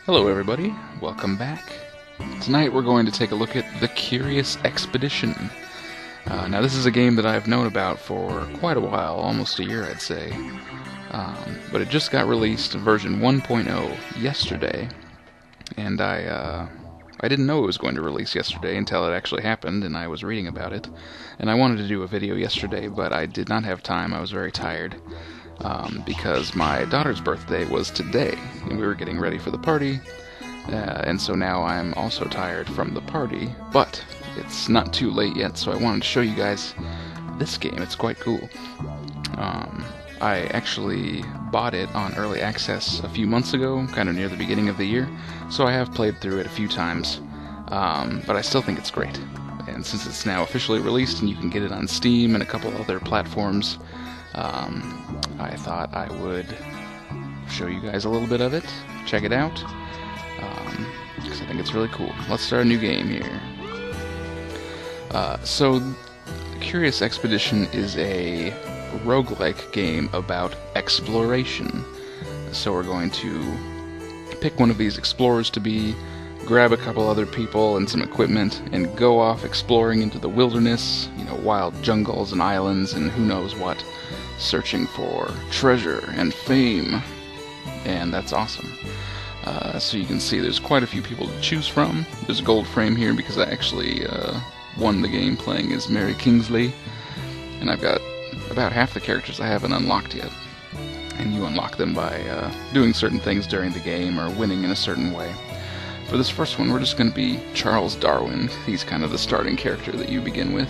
Hello everybody, welcome back. Tonight we're going to take a look at The Curious Expedition. Now this is a game that I've known about for quite a while, almost a year I'd say. But it just got released, version 1.0, yesterday. And I didn't know it was going to release yesterday until it actually happened, and I was reading about it. And I wanted to do a video yesterday, but I did not have time, I was very tired. Because my daughter's birthday was today, and we were getting ready for the party, and so now I'm also tired from the party, but it's not too late yet, so I wanted to show you guys this game. It's quite cool. I actually bought it on early access a few months ago, kind of near the beginning of the year, so I have played through it a few times, but I still think it's great. And since it's now officially released and you can get it on Steam and a couple other platforms, I thought I would show you guys a little bit of it, check it out, because I think it's really cool. Let's start a new game here. So, Curious Expedition is a roguelike game about exploration. So we're going to pick one of these explorers to be, grab a couple other people and some equipment, and go off exploring into the wilderness, wild jungles and islands and who knows what, searching for treasure and fame, and that's awesome. So you can see there's quite a few people to choose from. There's a gold frame here because I actually won the game playing as Mary Kingsley, and I've got about half the characters I haven't unlocked yet, and you unlock them by doing certain things during the game or winning in a certain way. For this first one, we're just going to be Charles Darwin. He's kind of the starting character that you begin with.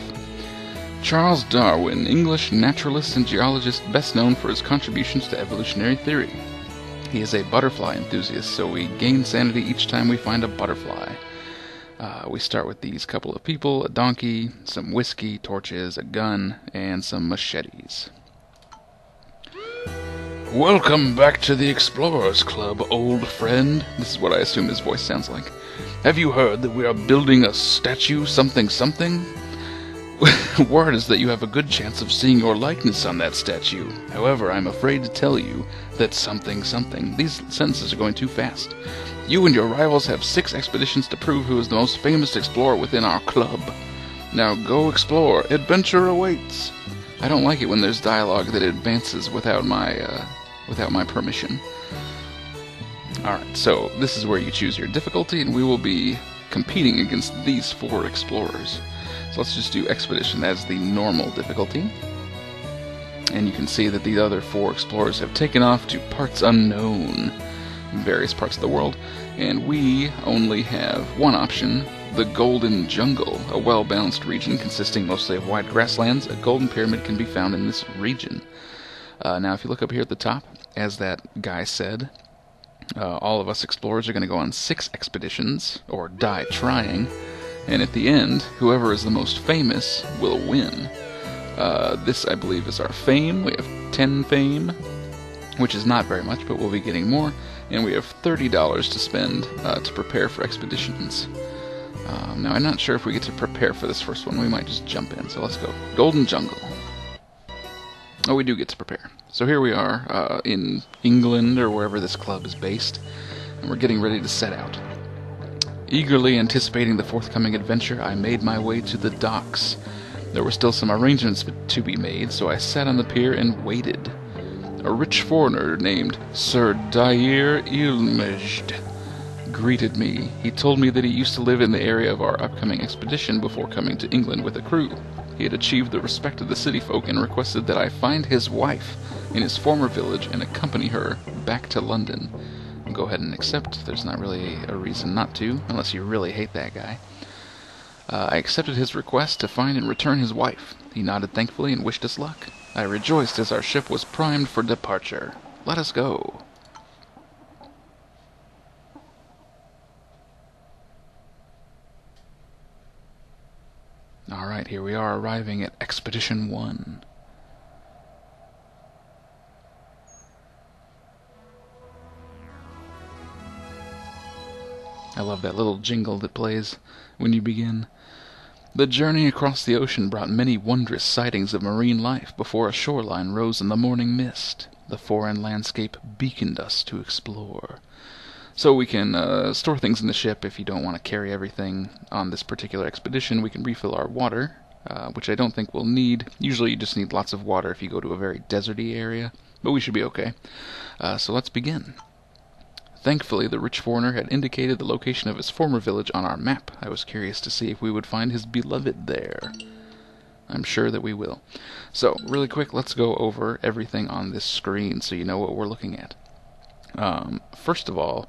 Charles Darwin, English naturalist and geologist best known for his contributions to evolutionary theory. He is a butterfly enthusiast, so we gain sanity each time we find a butterfly. We start with these couple of people, a donkey, some whiskey, torches, a gun, and some machetes. Welcome back to the Explorers Club, old friend. This is what I assume his voice sounds like. Have you heard that we are building a statue something something? Word is that you have a good chance of seeing your likeness on that statue. However, I'm afraid to tell you that something something. These sentences are going too fast. You and your rivals have 6 expeditions to prove who is the most famous explorer within our club. Now go explore. Adventure awaits. I don't like it when there's dialogue that advances without my permission. Alright, so this is where you choose your difficulty, and we will be competing against these 4 explorers. So let's just do Expedition. That's the normal difficulty. And you can see that the other 4 explorers have taken off to parts unknown, various parts of the world, and we only have one option, the Golden Jungle, a well-balanced region consisting mostly of wide grasslands. A golden pyramid can be found in this region. Now if you look up here at the top, as that guy said, all of us explorers are going to go on 6 expeditions, or die trying, and at the end, whoever is the most famous will win. This, I believe, is our fame. We have 10 fame, which is not very much, but we'll be getting more, and we have $30 to spend to prepare for expeditions. Now, I'm not sure if we get to prepare for this first one. We might just jump in, so let's go. Golden Jungle. Oh, we do get to prepare. So here we are in England, or wherever this club is based, and we're getting ready to set out. Eagerly anticipating the forthcoming adventure, I made my way to the docks. There were still some arrangements to be made, so I sat on the pier and waited. A rich foreigner named Sir Dair Ilmejd greeted me. He told me that he used to live in the area of our upcoming expedition before coming to England with a crew. He had achieved the respect of the city folk and requested that I find his wife in his former village and accompany her back to London. Go ahead and accept. There's not really a reason not to, unless you really hate that guy. I accepted his request to find and return his wife. He nodded thankfully and wished us luck. I rejoiced as our ship was primed for departure. Let us go. Alright, here we are arriving at Expedition 1. I love that little jingle that plays when you begin. The journey across the ocean brought many wondrous sightings of marine life before a shoreline rose in the morning mist. The foreign landscape beaconed us to explore. So we can store things in the ship if you don't want to carry everything on this particular expedition. We can refill our water, which I don't think we'll need. Usually you just need lots of water if you go to a very deserty area, but we should be okay. So let's begin. Thankfully, the rich foreigner had indicated the location of his former village on our map. I was curious to see if we would find his beloved there. I'm sure that we will. So, really quick, let's go over everything on this screen so you know what we're looking at. First of all,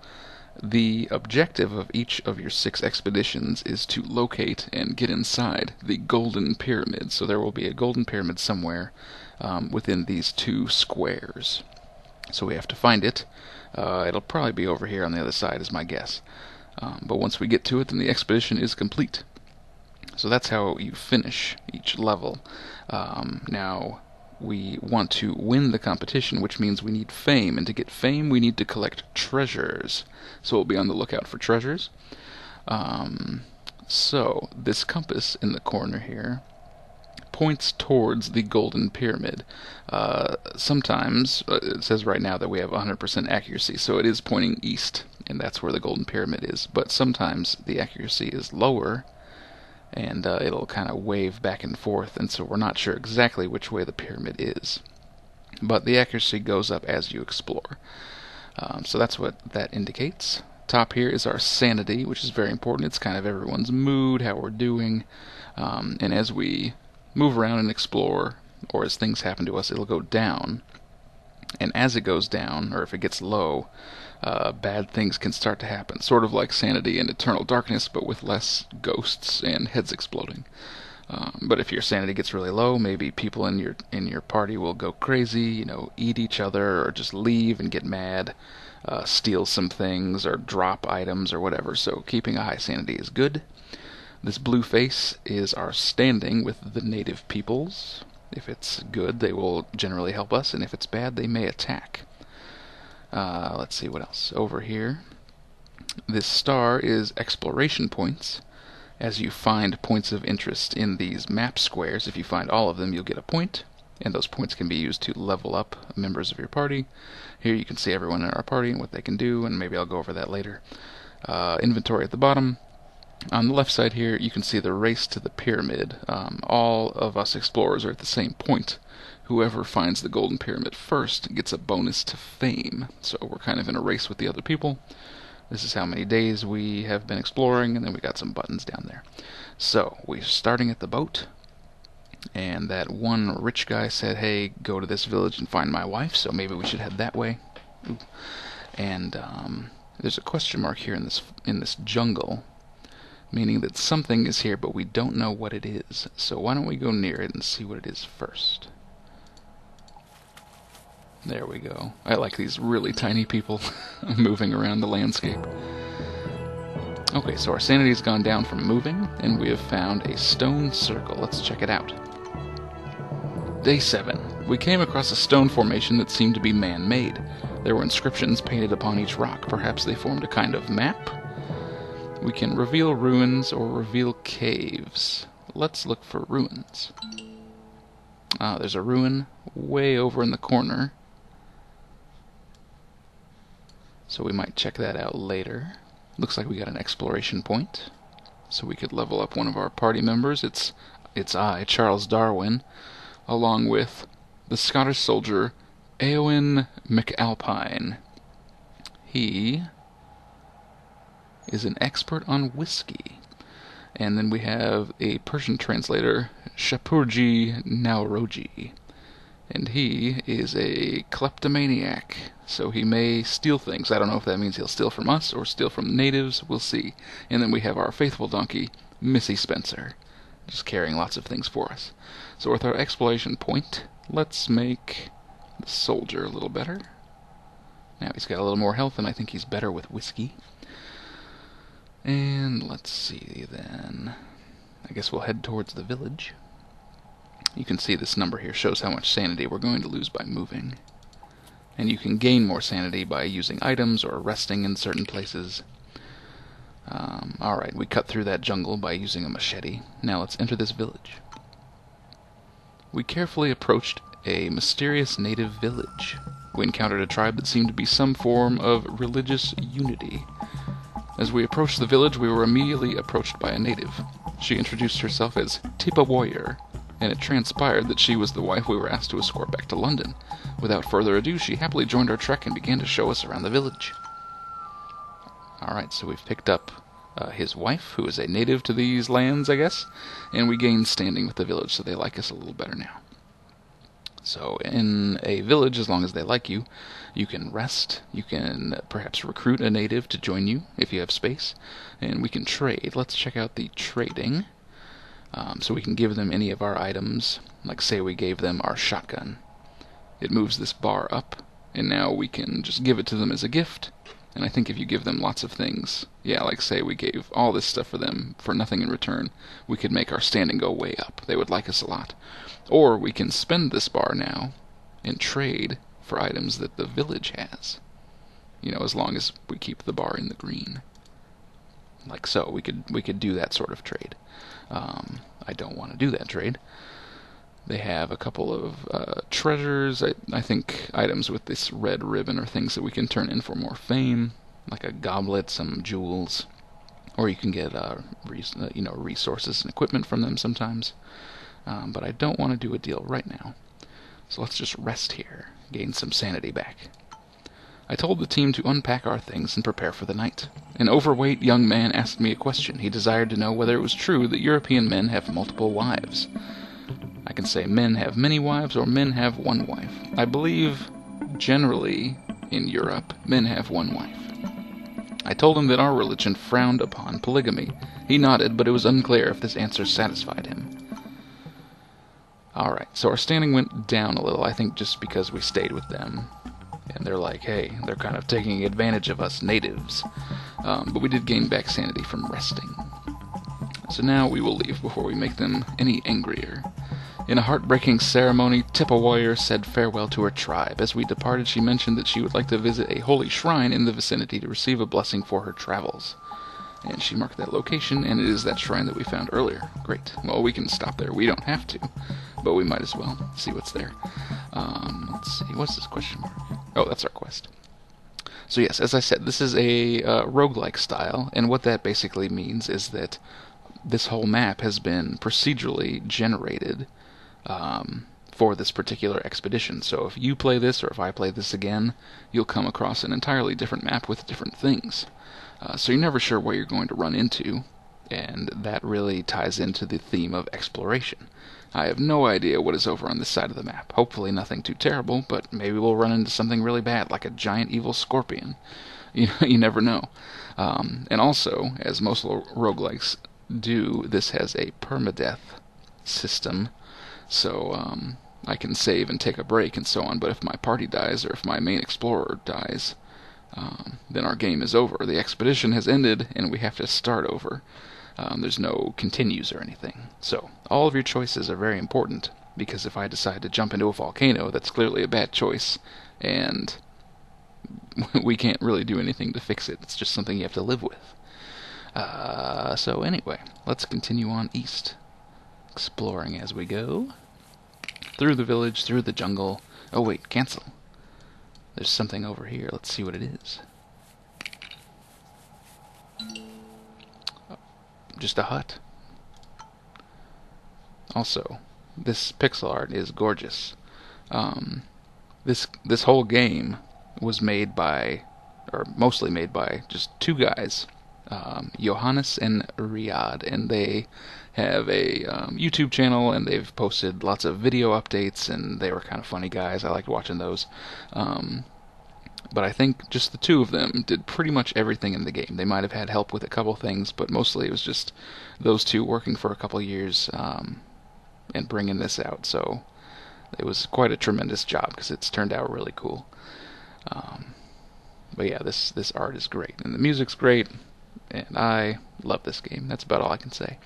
the objective of each of your 6 expeditions is to locate and get inside the Golden Pyramid. So there will be a Golden Pyramid somewhere within these 2 squares. So we have to find it. It'll probably be over here on the other side is my guess. But once we get to it, then the expedition is complete. So that's how you finish each level. Now, we want to win the competition, which means we need fame. And to get fame, we need to collect treasures. So we'll be on the lookout for treasures. So this compass in the corner here points towards the Golden Pyramid. Sometimes, it says right now that we have 100% accuracy, so it is pointing east, and that's where the Golden Pyramid is. But sometimes the accuracy is lower, and it'll kind of wave back and forth, and so we're not sure exactly which way the pyramid is. But the accuracy goes up as you explore. So that's what that indicates. Top here is our sanity, which is very important. It's kind of everyone's mood, how we're doing, and as we move around and explore, or as things happen to us, it'll go down. And as it goes down, or if it gets low, bad things can start to happen. Sort of like Sanity and Eternal Darkness, but with less ghosts and heads exploding. But if your sanity gets really low, maybe people in your party will go crazy, eat each other, or just leave and get mad, steal some things, or drop items, or whatever. So keeping a high sanity is good. This blue face is our standing with the native peoples. If it's good, they will generally help us, and if it's bad, they may attack. Let's see what else. Over here, this star is exploration points. As you find points of interest in these map squares, if you find all of them, you'll get a point, and those points can be used to level up members of your party. Here you can see everyone in our party and what they can do, and maybe I'll go over that later. Inventory at the bottom. On the left side here, you can see the race to the pyramid. All of us explorers are at the same point. Whoever finds the Golden Pyramid first gets a bonus to fame. So we're kind of in a race with the other people. This is how many days we have been exploring, and then we got some buttons down there. So we're starting at the boat, and that one rich guy said, hey, go to this village and find my wife, so maybe we should head that way. Ooh. And there's a question mark here in this jungle, meaning that something is here, but we don't know what it is. So why don't we go near it and see what it is first? There we go. I like these really tiny people moving around the landscape. Okay, so our sanity's gone down from moving, and we have found a stone circle. Let's check it out. Day 7. We came across a stone formation that seemed to be man-made. There were inscriptions painted upon each rock. Perhaps they formed a kind of map? We can reveal ruins or reveal caves. Let's look for ruins. There's a ruin way over in the corner. So we might check that out later. Looks like we got an exploration point. So we could level up one of our party members. It's I, Charles Darwin, along with the Scottish soldier Eowyn McAlpine. He is an expert on whiskey. And then we have a Persian translator, Shapurji Nauroji. And he is a kleptomaniac, so he may steal things. I don't know if that means he'll steal from us or steal from natives. We'll see. And then we have our faithful donkey, Missy Spencer, just carrying lots of things for us. So with our exploration point, let's make the soldier a little better. Now he's got a little more health, and I think he's better with whiskey. And let's see then. I guess we'll head towards the village. You can see this number here shows how much sanity we're going to lose by moving. And you can gain more sanity by using items or resting in certain places. Alright, we cut through that jungle by using a machete. Now let's enter this village. We carefully approached a mysterious native village. We encountered a tribe that seemed to be some form of religious unity. As we approached the village, we were immediately approached by a native. She introduced herself as Tipa Warrior, and it transpired that she was the wife we were asked to escort back to London. Without further ado, she happily joined our trek and began to show us around the village. Alright, so we've picked up his wife, who is a native to these lands, I guess, and we gained standing with the village, so they like us a little better now. So in a village, as long as they like you, you can rest, you can perhaps recruit a native to join you if you have space, and we can trade. Let's check out the trading. So we can give them any of our items, like say we gave them our shotgun. It moves this bar up, and now we can just give it to them as a gift. And I think if you give them lots of things, yeah, like say we gave all this stuff for them for nothing in return, we could make our standing go way up. They would like us a lot. Or we can spend this bar now and trade for items that the village has. You know, as long as we keep the bar in the green. Like so, we could do that sort of trade. I don't want to do that trade. They have a couple of treasures. I think items with this red ribbon are things that we can turn in for more fame, like a goblet, some jewels, or you can get resources and equipment from them sometimes. But I don't want to do a deal right now. So let's just rest here, gain some sanity back. I told the team to unpack our things and prepare for the night. An overweight young man asked me a question. He desired to know whether it was true that European men have multiple wives. I can say men have many wives or men have one wife. I believe, generally, in Europe, men have one wife. I told him that our religion frowned upon polygamy. He nodded, but it was unclear if this answer satisfied him. Alright, so our standing went down a little, I think just because we stayed with them. And they're like, hey, they're kind of taking advantage of us natives. But we did gain back sanity from resting. So now we will leave before we make them any angrier. In a heartbreaking ceremony, Tipa Warrior said farewell to her tribe. As we departed, she mentioned that she would like to visit a holy shrine in the vicinity to receive a blessing for her travels. And she marked that location, and it is that shrine that we found earlier. Great. Well, we can stop there. We don't have to, but we might as well see what's there. Let's see. What's this question mark? Oh, that's our quest. So yes, as I said, this is a roguelike style, and what that basically means is that this whole map has been procedurally generated for this particular expedition. So if you play this, or if I play this again, you'll come across an entirely different map with different things. So you're never sure what you're going to run into, and that really ties into the theme of exploration. I have no idea what is over on this side of the map. Hopefully nothing too terrible, but maybe we'll run into something really bad, like a giant evil scorpion. You never know. And also, as most roguelikes do, this has a permadeath system, so I can save and take a break and so on, but if my party dies, or if my main explorer dies, then our game is over. The expedition has ended, and we have to start over. There's no continues or anything. So, all of your choices are very important, because if I decide to jump into a volcano, that's clearly a bad choice, and we can't really do anything to fix it. It's just something you have to live with. So anyway, let's continue on east, exploring as we go. Through the village, through the jungle. Oh wait, cancel. There's something over here. Let's see what it is. Just a hut. Also, this pixel art is gorgeous. This whole game was made by, or mostly made by, just two guys, Johannes and Riyadh, and they have a YouTube channel, and they've posted lots of video updates, and they were kind of funny guys. I liked watching those. But I think just the two of them did pretty much everything in the game. They might have had help with a couple things, but mostly it was just those two working for a couple years and bringing this out. So it was quite a tremendous job, because it's turned out really cool. But yeah, this art is great, and the music's great, and I love this game. That's about all I can say.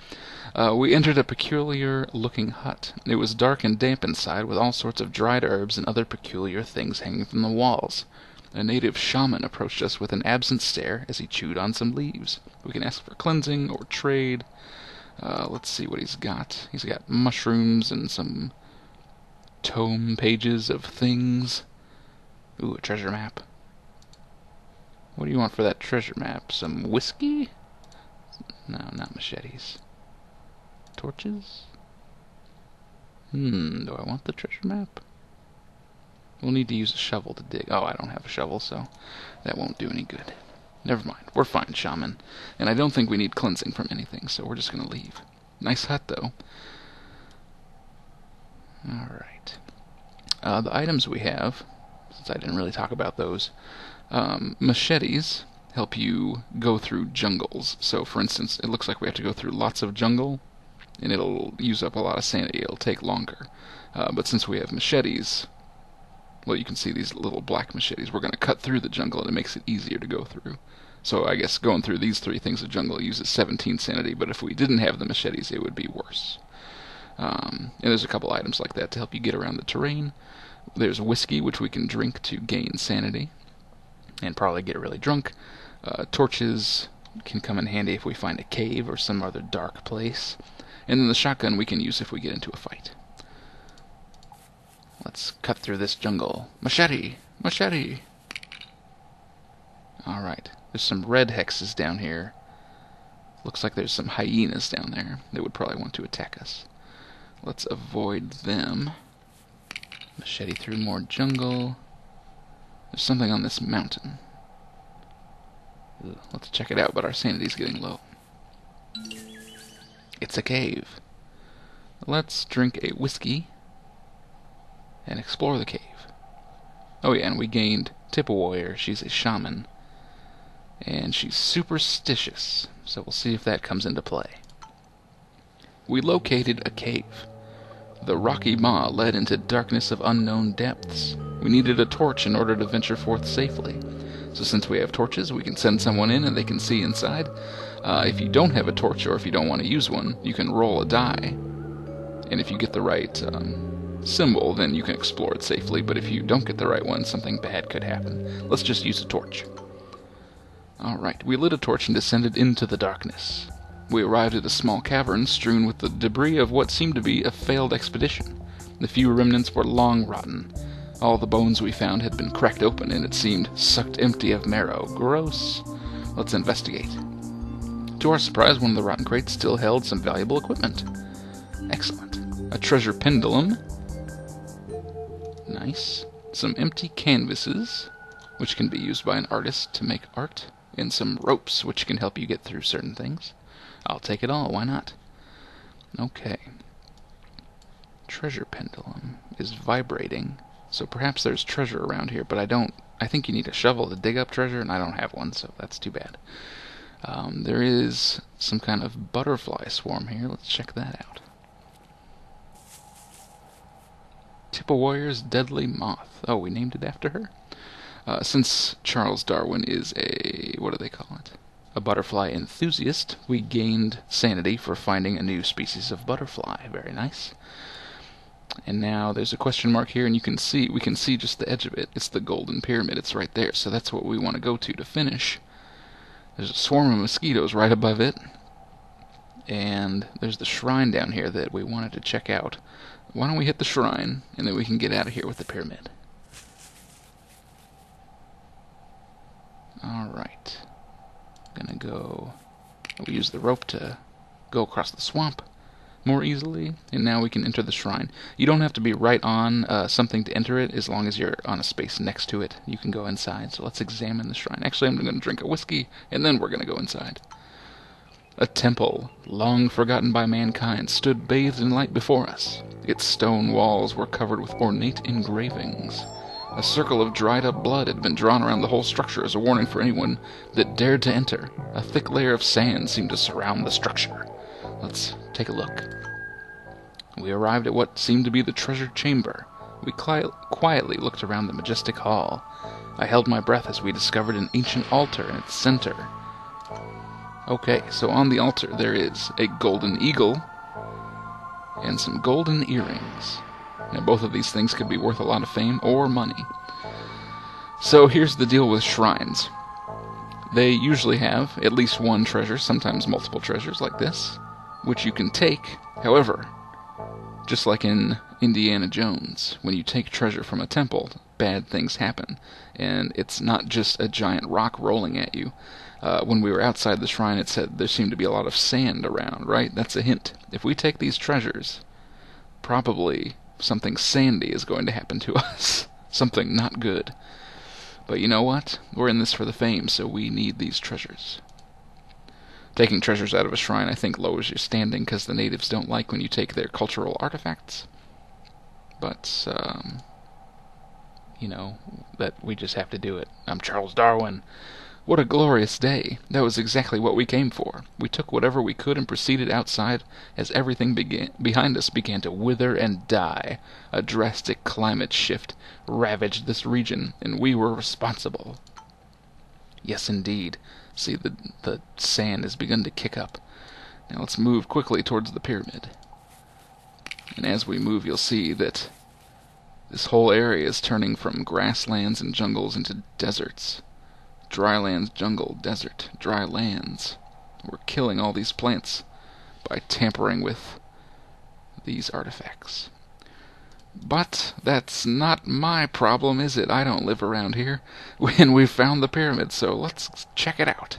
We entered a peculiar-looking hut. It was dark and damp inside, with all sorts of dried herbs and other peculiar things hanging from the walls. A native shaman approached us with an absent stare as he chewed on some leaves. We can ask for cleansing or trade. Let's see what he's got. He's got mushrooms and some tome pages of things. Ooh, a treasure map. What do you want for that treasure map? Some whiskey? No, not machetes. Torches? Do I want the treasure map? We'll need to use a shovel to dig. Oh, I don't have a shovel, so that won't do any good. Never mind. We're fine, shaman. And I don't think we need cleansing from anything, so we're just going to leave. Nice hut, though. Alright. The items we have, since I didn't really talk about those, machetes help you go through jungles. So, for instance, it looks like we have to go through lots of jungle, and it'll use up a lot of sanity. It'll take longer. But since we have machetes, well, you can see these little black machetes. We're going to cut through the jungle, and it makes it easier to go through. So I guess going through these 3 things of jungle uses 17 sanity, but if we didn't have the machetes, it would be worse. And there's a couple items like that to help you get around the terrain. There's whiskey, which we can drink to gain sanity, and probably get really drunk. Torches can come in handy if we find a cave or some other dark place. And then the shotgun we can use if we get into a fight. Let's cut through this jungle. Machete! Machete! Alright. There's some red hexes down here. Looks like there's some hyenas down there. They would probably want to attack us. Let's avoid them. Machete through more jungle. There's something on this mountain. Ugh, let's check it out, but our sanity's getting low. It's a cave. Let's drink a whiskey and explore the cave. Oh yeah, and we gained Tipple Warrior. She's a shaman. And she's superstitious, so we'll see if that comes into play. We located a cave. The rocky maw led into darkness of unknown depths. We needed a torch in order to venture forth safely. So since we have torches, we can send someone in and they can see inside. If you don't have a torch, or if you don't want to use one, you can roll a die. And if you get the right symbol, then you can explore it safely. But if you don't get the right one, something bad could happen. Let's just use a torch. Alright, we lit a torch and descended into the darkness. We arrived at a small cavern strewn with the debris of what seemed to be a failed expedition. The few remnants were long rotten. All the bones we found had been cracked open, and it seemed sucked empty of marrow. Gross. Let's investigate. To our surprise, one of the rotten crates still held some valuable equipment. Excellent. A treasure pendulum. Nice. Some empty canvases, which can be used by an artist to make art. And some ropes, which can help you get through certain things. I'll take it all, why not? Okay. Treasure pendulum is vibrating, so perhaps there's treasure around here, but I think you need a shovel to dig up treasure, and I don't have one, so that's too bad. There is some kind of butterfly swarm here. Let's check that out. Tipple Warrior's deadly moth. Oh, we named it after her? Since Charles Darwin is what do they call it? A butterfly enthusiast, we gained sanity for finding a new species of butterfly. Very nice. And now there's a question mark here, and we can see just the edge of it. It's the golden pyramid. It's right there, so that's what we want to go to finish. There's a swarm of mosquitoes right above it, and there's the shrine down here that we wanted to check out. Why don't we hit the shrine, and then we can get out of here with the pyramid. Alright. Gonna go... We use the rope to go across the swamp more easily, and now we can enter the shrine. You don't have to be right on something to enter it, as long as you're on a space next to it. You can go inside, so let's examine the shrine. Actually, I'm going to drink a whiskey, and then we're going to go inside. A temple, long forgotten by mankind, stood bathed in light before us. Its stone walls were covered with ornate engravings. A circle of dried-up blood had been drawn around the whole structure as a warning for anyone that dared to enter. A thick layer of sand seemed to surround the structure. Let's take a look. We arrived at what seemed to be the treasure chamber. We quietly looked around the majestic hall. I held my breath as we discovered an ancient altar in its center. Okay, so on the altar there is a golden eagle and some golden earrings. Now, both of these things could be worth a lot of fame or money. So here's the deal with shrines. They usually have at least one treasure, sometimes multiple treasures like this, which you can take. However, just like in Indiana Jones, when you take treasure from a temple, bad things happen. And it's not just a giant rock rolling at you. When we were outside the shrine, it said there seemed to be a lot of sand around, right? That's a hint. If we take these treasures, probably something sandy is going to happen to us. Something not good. But you know what? We're in this for the fame, so we need these treasures. Taking treasures out of a shrine, I think, lowers your standing because the natives don't like when you take their cultural artifacts. But, you know, that we just have to do it. I'm Charles Darwin. What a glorious day. That was exactly what we came for. We took whatever we could and proceeded outside as everything behind us began to wither and die. A drastic climate shift ravaged this region, and we were responsible. Yes, indeed. See, the sand has begun to kick up. Now let's move quickly towards the pyramid. And as we move, you'll see that this whole area is turning from grasslands and jungles into deserts. Dry lands, jungle, desert, dry lands. We're killing all these plants by tampering with these artifacts. But that's not my problem, is it? I don't live around here. And we found the pyramid, so let's check it out.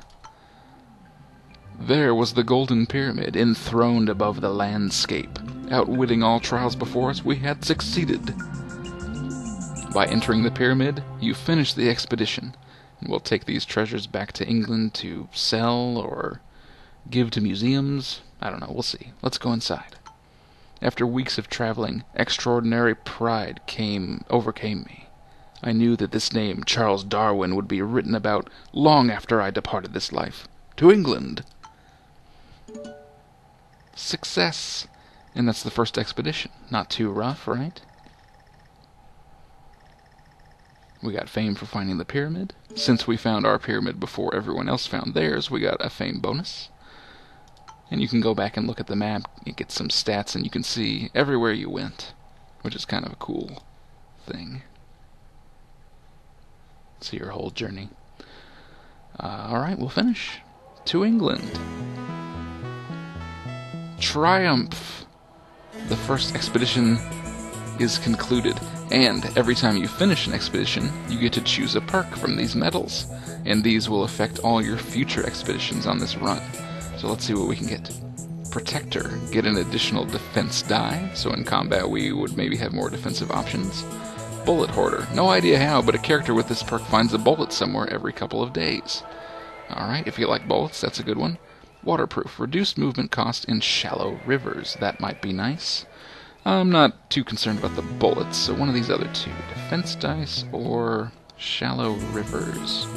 There was the Golden Pyramid, enthroned above the landscape. Outwitting all trials before us, we had succeeded. By entering the pyramid, you finish the expedition. We'll take these treasures back to England to sell or give to museums. I don't know, we'll see. Let's go inside. After weeks of traveling, extraordinary pride overcame me. I knew that this name, Charles Darwin, would be written about long after I departed this life. To England! Success! And that's the first expedition. Not too rough, right? We got fame for finding the pyramid. Since we found our pyramid before everyone else found theirs, we got a fame bonus. And you can go back and look at the map and get some stats, and you can see everywhere you went, which is kind of a cool thing. See your whole journey. Alright, we'll finish. To England. Triumph! The first expedition is concluded. And every time you finish an expedition, you get to choose a perk from these medals, and these will affect all your future expeditions on this run. So let's see what we can get. Protector, get an additional defense die, so in combat we would maybe have more defensive options. Bullet Hoarder, no idea how, but a character with this perk finds a bullet somewhere every couple of days. Alright, if you like bullets, that's a good one. Waterproof, reduced movement cost in shallow rivers, that might be nice. I'm not too concerned about the bullets, so one of these other two. Defense dice or shallow rivers.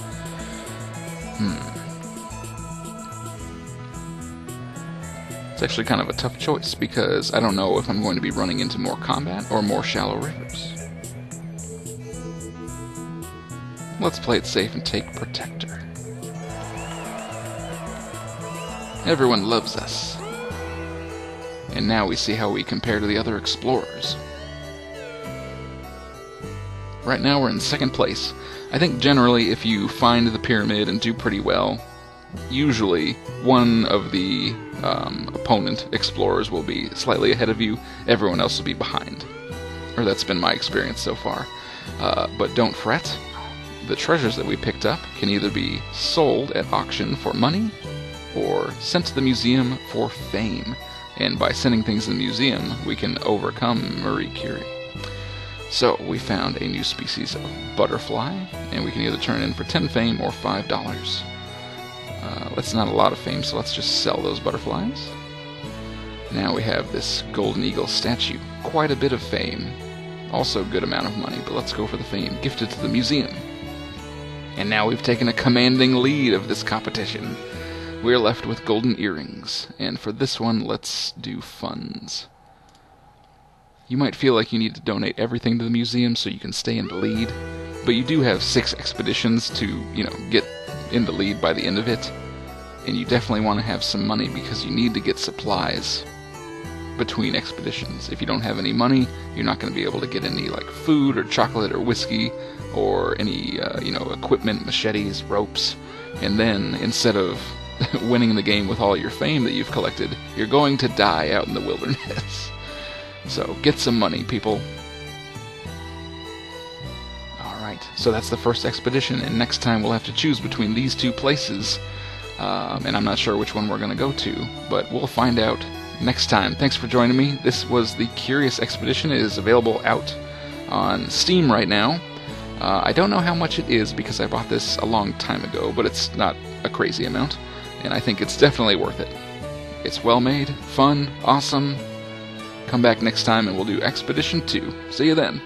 It's actually kind of a tough choice, because I don't know if I'm going to be running into more combat or more shallow rivers. Let's play it safe and take Protector. Everyone loves us. And now we see how we compare to the other explorers. Right now we're in second place. I think generally if you find the pyramid and do pretty well, usually one of the opponent explorers will be slightly ahead of you, everyone else will be behind. Or that's been my experience so far. But don't fret. The treasures that we picked up can either be sold at auction for money or sent to the museum for fame. And by sending things to the museum, we can overcome Marie Curie. So, we found a new species of butterfly, and we can either turn it in for 10 fame or $5. That's not a lot of fame, so let's just sell those butterflies. Now we have this golden eagle statue. Quite a bit of fame. Also a good amount of money, but let's go for the fame. Gifted to the museum. And now we've taken a commanding lead of this competition. We're left with golden earrings, and for this one, let's do funds. You might feel like you need to donate everything to the museum so you can stay in the lead, but you do have 6 expeditions to, get in the lead by the end of it, and you definitely want to have some money because you need to get supplies between expeditions. If you don't have any money, you're not going to be able to get any food or chocolate or whiskey or any equipment, machetes, ropes, and then instead of winning the game with all your fame that you've collected, you're going to die out in the wilderness. So get some money, people. Alright, so that's the first expedition, and next time we'll have to choose between these two places. And I'm not sure which one we're going to go to, but we'll find out next time. Thanks for joining me. This was the Curious Expedition. It is available out on Steam right now. I don't know how much it is because I bought this a long time ago, but it's not a crazy amount, and I think it's definitely worth it. It's well made, fun, awesome. Come back next time and we'll do Expedition 2. See you then.